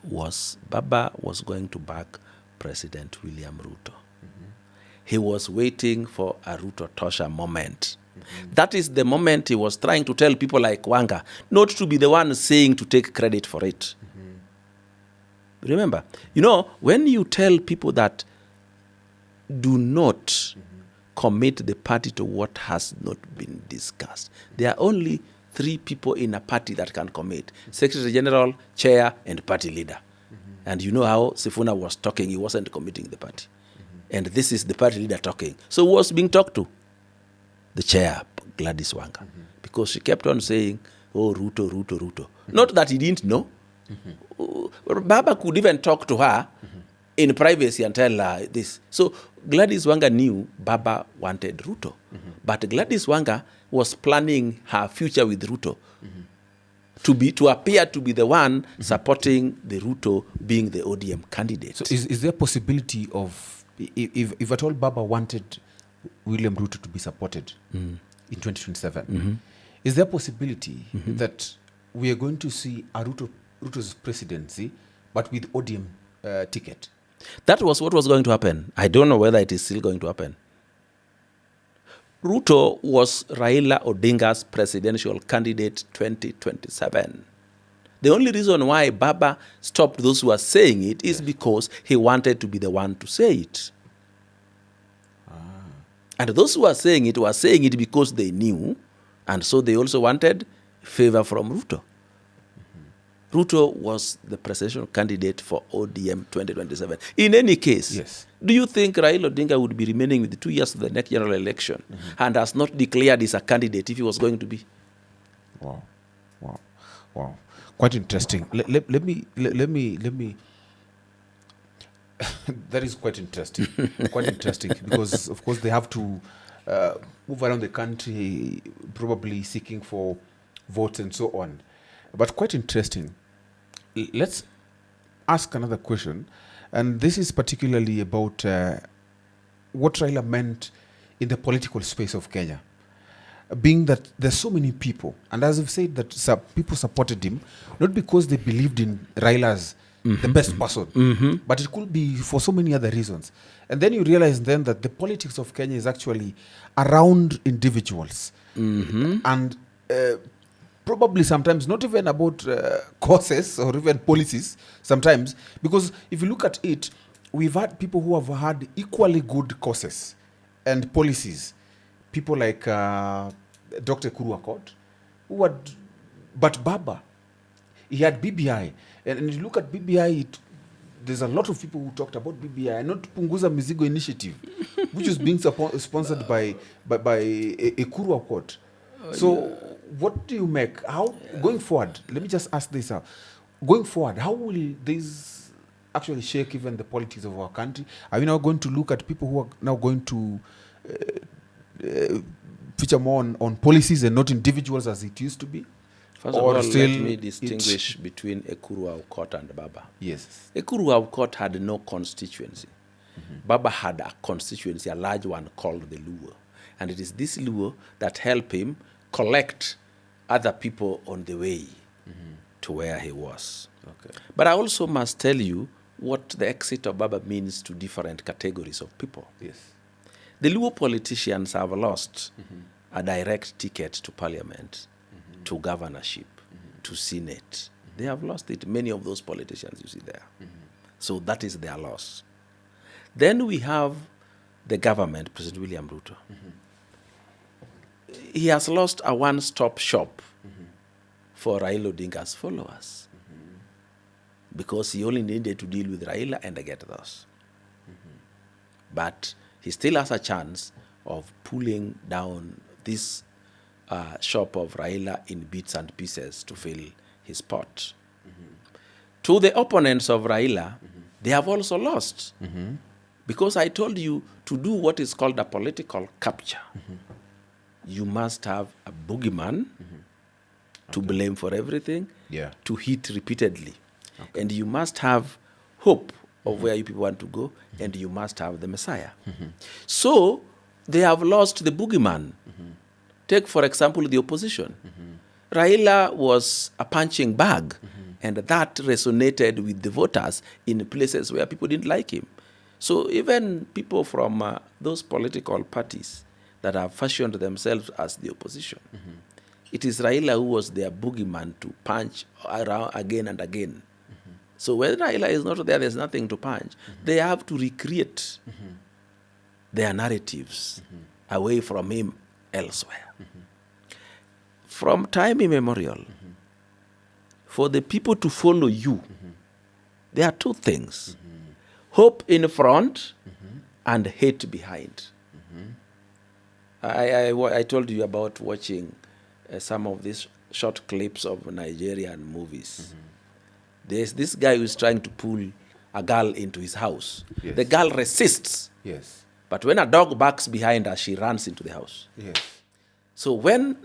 was Baba was going to back President William Ruto. He was waiting for a Ruto Tosha moment. That is the moment he was trying to tell people like Wanga not to be the one saying to take credit for it. Remember, you know, when you tell people that do not commit the party to what has not been discussed, there are only three people in a party that can commit: Secretary General, Chair, and party leader. And you know how Sifuna was talking, he wasn't committing the party. And this is the party leader talking. So who was being talked to? The chair, Gladys Wanga. Because she kept on saying, oh, Ruto, Ruto, Ruto. Not that he didn't know. Baba could even talk to her in privacy and tell her this. So Gladys Wanga knew Baba wanted Ruto. But Gladys Wanga was planning her future with Ruto to appear to be the one supporting the Ruto being the ODM candidate. So is there a possibility of, if at all Baba wanted William Ruto to be supported in 2027, is there a possibility that we are going to see a Ruto's presidency, but with ODM ticket? That was what was going to happen. I don't know whether it is still going to happen. Ruto was Raila Odinga's presidential candidate 2027. The only reason why Baba stopped those who were saying it is because he wanted to be the one to say it. And those who were saying it because they knew, and so they also wanted favor from Ruto. Ruto was the presidential candidate for ODM 2027. In any case, do you think Raila Odinga would be remaining with the 2 years of the next general election and has not declared as a candidate if he was going to be? Wow. Quite interesting. Let me. That is quite interesting. Quite interesting because, of course, they have to move around the country, probably seeking for votes and so on. But quite interesting. Let's ask another question, and this is particularly about what Raila meant in the political space of Kenya. Being that there's so many people, and as I've said, that people supported him, not because they believed in Raila as the best person, but it could be for so many other reasons. And then you realize then that the politics of Kenya is actually around individuals. And probably sometimes not even about causes or even policies sometimes, because if you look at it, we've had people who have had equally good causes and policies. People like Dr. Kuru Aukot, who had, but Baba, he had BBI. And if you look at BBI, there's a lot of people who talked about BBI, and not Punguza Mizigo Initiative, which is being sponsored by a Kuru Aukot. What do you make? How, going forward, let me just ask this out. Going forward, how will this actually shake even the politics of our country? Are we now going to look at people who are now going to feature more on policies and not individuals as it used to be? First of all, let me distinguish between Ekuru Aukot and Baba. Yes. Ekuru Aukot had no constituency. Baba had a constituency, a large one called the Luo. And it is this Luo that helped him collect other people on the way to where he was. Okay. But I also must tell you what the exit of Baba means to different categories of people. Yes. The Luo politicians have lost a direct ticket to parliament, to governorship, to senate. They have lost it. Many of those politicians you see there. So that is their loss. Then we have the government, President William Ruto. He has lost a one-stop shop for Raila Odinga's followers because he only needed to deal with Raila and get those. But he still has a chance of pulling down this shop of Raila in bits and pieces to fill his pot. To the opponents of Raila, they have also lost. Because I told you to do what is called a political capture, you must have a boogeyman to blame for everything, to hit repeatedly. And you must have hope of where you people want to go, and you must have the Messiah. So they have lost the boogeyman. Take, for example, the opposition. Raila was a punching bag, and that resonated with the voters in places where people didn't like him. So even people from those political parties that have fashioned themselves as the opposition, it is Raila who was their boogeyman to punch around again and again. So when Raila is not there, there's nothing to punch. They have to recreate their narratives away from him elsewhere. From time immemorial, for the people to follow you, there are two things. Hope in front and hate behind. I told you about watching some of these short clips of Nigerian movies. There's this guy who's trying to pull a girl into his house. The girl resists. But when a dog barks behind her, she runs into the house. Yes. So when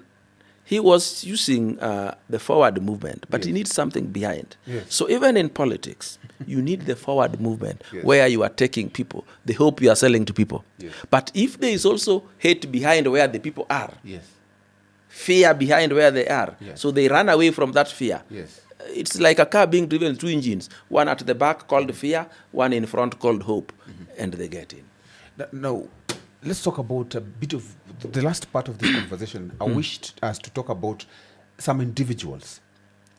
he was using the forward movement, but he needs something behind. Yes. So even in politics, you need the forward movement Yes. where you are taking people, the hope you are selling to people. Yes. But if there is also hate behind where the people are, Yes. fear behind where they are, Yes. so they run away from that fear. Yes. It's like a car being driven with two engines, one at the back called fear, one in front called hope, and they get in. Now, let's talk about a bit of the last part of this conversation. I wished us to talk about some individuals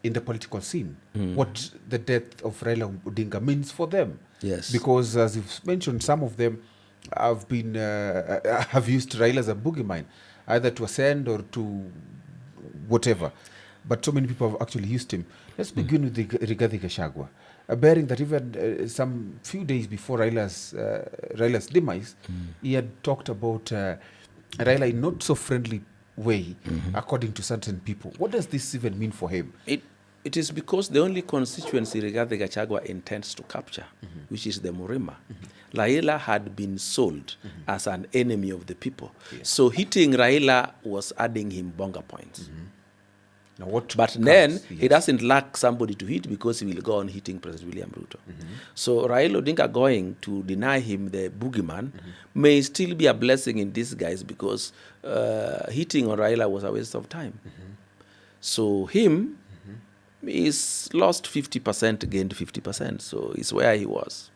in the political scene, what the death of Raila Odinga means for them. Yes. Because as you've mentioned, some of them have been have used Raila as a boogeyman, either to ascend or to whatever. But so many people have actually used him. Let's begin with the Rigathi Gachagua. Bearing that even some few days before Raila's demise, he had talked about Raila in not so friendly way, according to certain people. What does this even mean for him? It is because the only constituency Rigathi Gachagua intends to capture, which is the Murima, Raila had been sold as an enemy of the people. Yes. So hitting Raila was adding him bonga points. Now what But comes? then he Yes. doesn't lack somebody to hit because he will go on hitting President William Ruto. So Raila Odinga going to deny him the boogeyman may still be a blessing in disguise because hitting on Raila was a waste of time. So him is lost 50%, gained 50%. So it's where he was.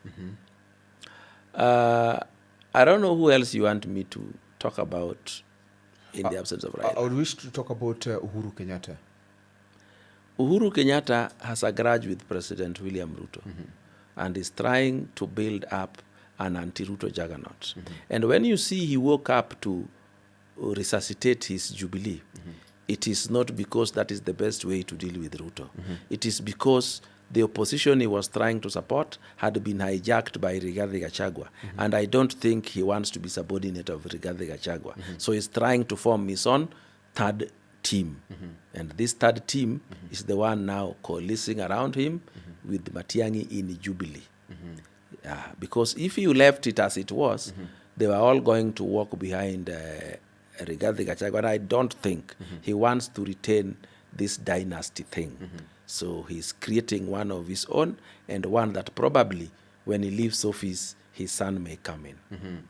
I don't know who else you want me to talk about in the absence of Raila. I would wish to talk about Uhuru Kenyatta. Uhuru Kenyatta has a grudge with President William Ruto and is trying to build up an anti-Ruto juggernaut. And when you see he woke up to resuscitate his Jubilee, it is not because that is the best way to deal with Ruto. It is because the opposition he was trying to support had been hijacked by Rigathi Gachagua. And I don't think he wants to be subordinate of Rigathi Gachagua. So he's trying to form his own third team. And this third team is the one now coalescing around him with Matiang'i in Jubilee. Because if you left it as it was, they were all going to walk behind Rigathi Gachagua. And I don't think he wants to retain this dynasty thing. So he's creating one of his own and one that probably when he leaves office, his son may come in.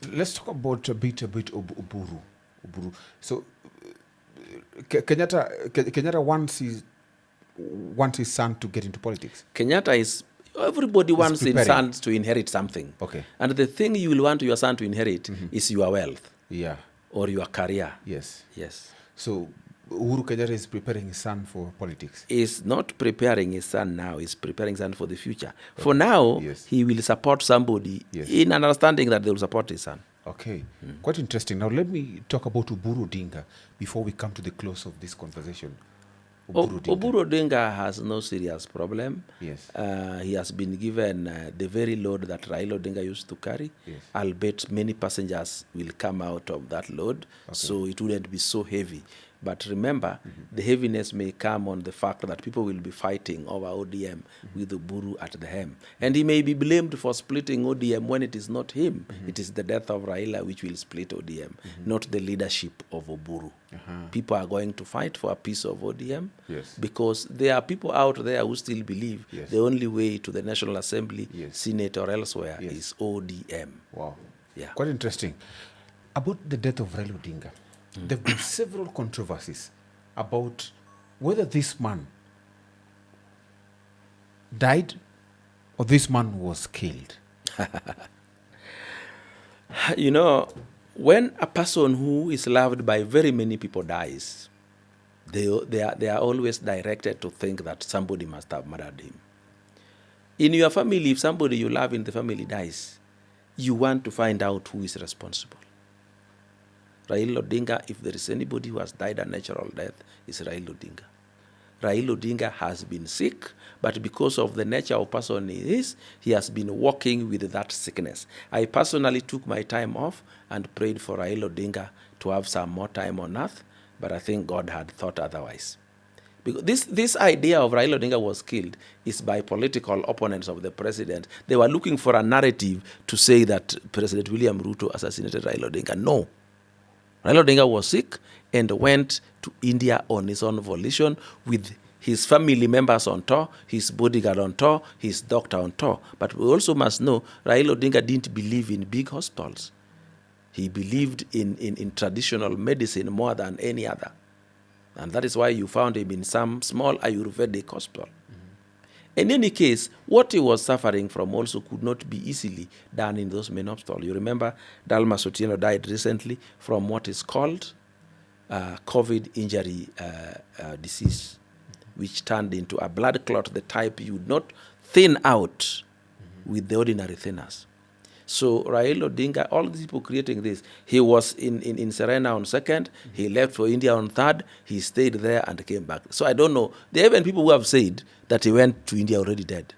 Let's talk about a bit of Uburu. So Kenyatta wants his son to get into politics. Kenyatta is, everybody wants his preparing. sons to inherit something. Okay. And the thing you will want your son to inherit is your wealth Yeah. or your career. Yes. Yes. So Uhuru Kenyatta is preparing his son for politics. He's not preparing his son now, he's preparing his son for the future. For now, Yes. he will support somebody Yes. in understanding that they will support his son. Okay, quite interesting. Now let me talk about Uburu Odinga before we come to the close of this conversation. Oburu Odinga has no serious problem. Yes. He has been given the very load that Raila Odinga used to carry. Yes. I'll bet many passengers will come out of that load, so it wouldn't be so heavy. But remember, the heaviness may come on the fact that people will be fighting over ODM with Uburu at the helm. And he may be blamed for splitting ODM when it is not him. It is the death of Raila which will split ODM, not the leadership of Uburu. People are going to fight for a piece of ODM Yes. because there are people out there who still believe Yes. the only way to the National Assembly, Yes. Senate or elsewhere Yes. is ODM. Wow. Yeah. Quite interesting. About the death of Raila Odinga, there have been several controversies about whether this man died or this man was killed. You know, when a person who is loved by very many people dies, they are always directed to think that somebody must have murdered him. In your family, if somebody you love in the family dies, you want to find out who is responsible. Raila Odinga, if there is anybody who has died a natural death, is Raila Odinga. Raila Odinga has been sick, but because of the nature of person he is, he has been walking with that sickness. I personally took my time off and prayed for Raila Odinga to have some more time on earth, but I think God had thought otherwise. Because this idea of Raila Odinga was killed is by political opponents of the president. They were looking for a narrative to say that President William Ruto assassinated Raila Odinga. No. Raila Odinga was sick and went to India on his own volition with his family members on tour, his bodyguard on tour, his doctor on tour. But we also must know Raila Odinga didn't believe in big hospitals. He believed in traditional medicine more than any other. And that is why you found him in some small Ayurvedic hospital. In any case, what he was suffering from also could not be easily done in those main hospitals. You remember Dalmas Otieno died recently from what is called COVID injury disease, which turned into a blood clot, the type you would not thin out with the ordinary thinners. So Raila Odinga, all these people creating this, he was in Serena on 2nd, he left for India on 3rd, he stayed there and came back. So I don't know. There are even people who have said that he went to India already dead.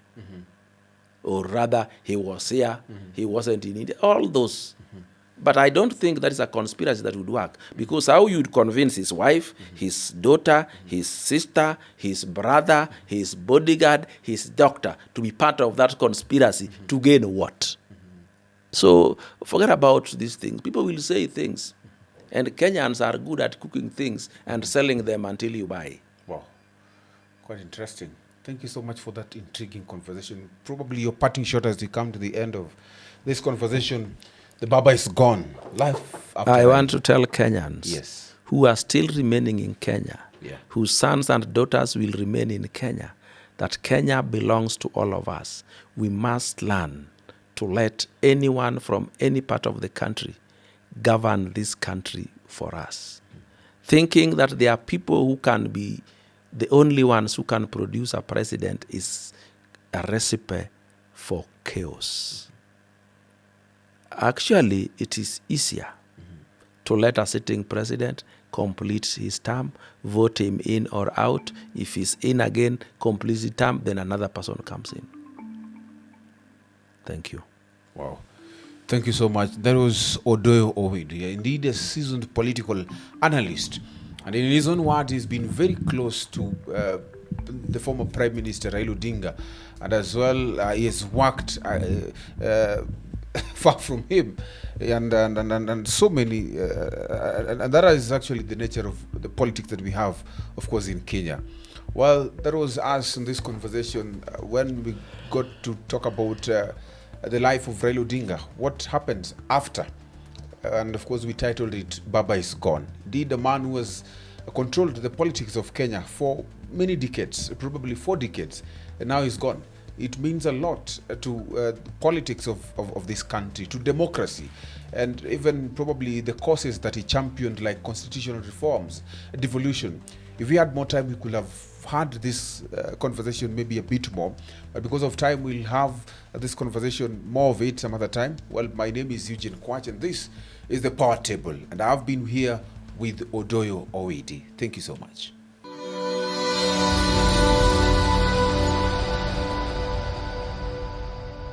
Or rather, he was here, he wasn't in India, all those. But I don't think that is a conspiracy that would work. Because how you'd convince his wife, his daughter, his sister, his brother, his bodyguard, his doctor to be part of that conspiracy to gain what? So forget about these things. People will say things. And Kenyans are good at cooking things and selling them until you buy. Wow. Quite interesting. Thank you so much for that intriguing conversation. Probably your parting shot as we come to the end of this conversation. The Baba is gone. Life after I life. want to tell Kenyans who are still remaining in Kenya, whose sons and daughters will remain in Kenya, that Kenya belongs to all of us. We must learn to let anyone from any part of the country govern this country for us. Thinking that there are people who can be the only ones who can produce a president is a recipe for chaos. Actually, it is easier to let a sitting president complete his term, vote him in or out. If he's in again, complete the term, then another person comes in. Thank you. Wow. Thank you so much. That was Odoyo Owidi, indeed a seasoned political analyst. And in his own words, he's been very close to the former Prime Minister Raila Odinga. And as well, he has worked far from him. And so many. And that is actually the nature of the politics that we have, of course, in Kenya. Well, that was us in this conversation when we got to talk about the life of Raila Odinga, what happens after. And of course, we titled it, Baba is Gone. Indeed, a man who has controlled the politics of Kenya for many decades, probably 4 decades, and now he's gone. It means a lot to politics of this country, to democracy, and even probably the causes that he championed, like constitutional reforms, devolution. If we had more time, we could have had this conversation maybe a bit more, but because of time, we'll have this conversation, more of it some other time. Well, my name is Eugene Kwach, and this is the Power Table, and I've been here with Odoyo Owidi. Thank you so much.